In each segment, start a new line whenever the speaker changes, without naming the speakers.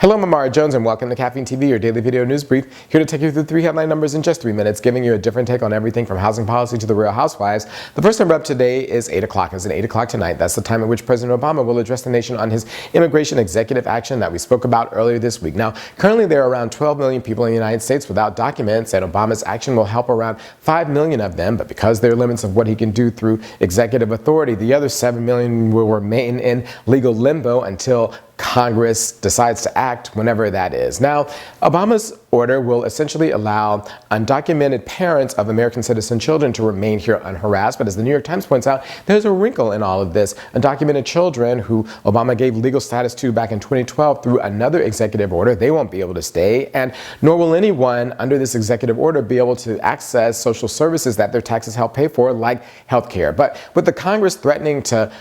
Hello, I'm Amara Jones and welcome to Caffeine TV, your daily video news brief. Here to take you through 3 headline numbers in just 3 minutes, giving you a different take on everything from housing policy to the Real Housewives. The first number up today is 8 o'clock. It's at 8 o'clock tonight. That's the time at which President Obama will address the nation on his immigration executive action that we spoke about earlier this week. Now, currently there are around 12 million people in the United States without documents, and Obama's action will help around 5 million of them. But because there are limits of what he can do through executive authority, the other 7 million will remain in legal limbo until Congress decides to act whenever that is. Now, Obama's order will essentially allow undocumented parents of American citizen children to remain here unharassed. But as the New York Times points out, there's a wrinkle in all of this. Undocumented children who Obama gave legal status to back in 2012 through another executive order, they won't be able to stay, and nor will anyone under this executive order be able to access social services that their taxes help pay for, like health care. But with the Congress threatening to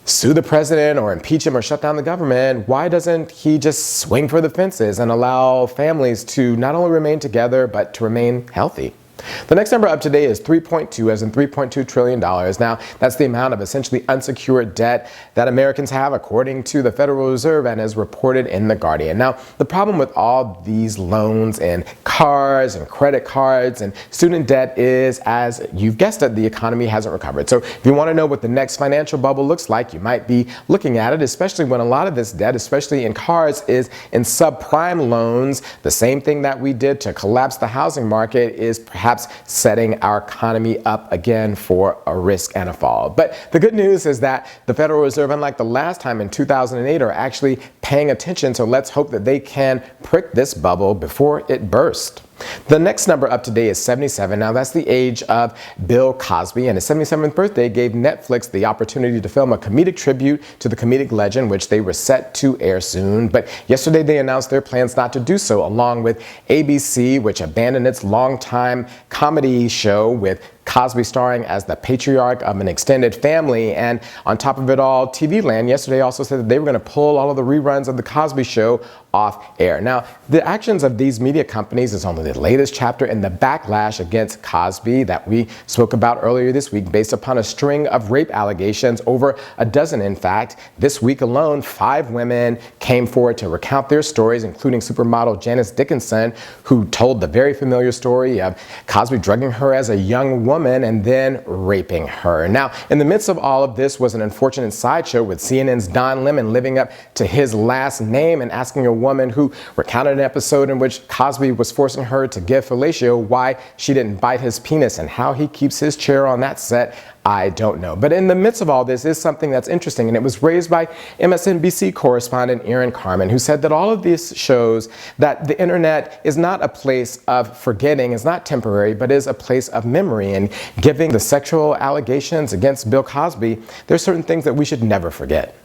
sue the president or impeach him or shut down the government, why doesn't he just swing for the fences and allow families to not only remain together, but to remain healthy? The next number up today is 3.2, as in $3.2 trillion. Now, that's the amount of essentially unsecured debt that Americans have, according to the Federal Reserve and as reported in The Guardian. Now, the problem with all these loans and cars and credit cards and student debt is, as you've guessed it, the economy hasn't recovered. So if you want to know what the next financial bubble looks like, you might be looking at it, especially when a lot of this debt, especially in cars, is in subprime loans. The same thing that we did to collapse the housing market is perhaps setting our economy up again for a risk and a fall. But the good news is that the Federal Reserve, unlike the last time in 2008, are actually paying attention. So let's hope that they can prick this bubble before it bursts. The next number up today is 77. Now, that's the age of Bill Cosby, and his 77th birthday gave Netflix the opportunity to film a comedic tribute to the comedic legend, which they were set to air soon. But yesterday they announced their plans not to do so, along with ABC, which abandoned its longtime comedy show with Cosby starring as the patriarch of an extended family. And on top of it all, TV Land yesterday also said that they were going to pull all of the reruns of the Cosby Show off air. Now, the actions of these media companies is only the latest chapter in the backlash against Cosby that we spoke about earlier this week, based upon a string of rape allegations, over a dozen in fact. This week alone, 5 women came forward to recount their stories, including supermodel Janice Dickinson, who told the very familiar story of Cosby drugging her as a young woman and then raping her. Now, in the midst of all of this was an unfortunate sideshow with CNN's Don Lemon living up to his last name and asking a woman who recounted an episode in which Cosby was forcing her to give fellatio why she didn't bite his penis, and how he keeps his chair on that set, I don't know. But in the midst of all this is something that's interesting, and it was raised by MSNBC correspondent Erin Carmen, who said that all of this shows that the internet is not a place of forgetting, is not temporary, but is a place of memory. And giving the sexual allegations against Bill Cosby, there's certain things that we should never forget.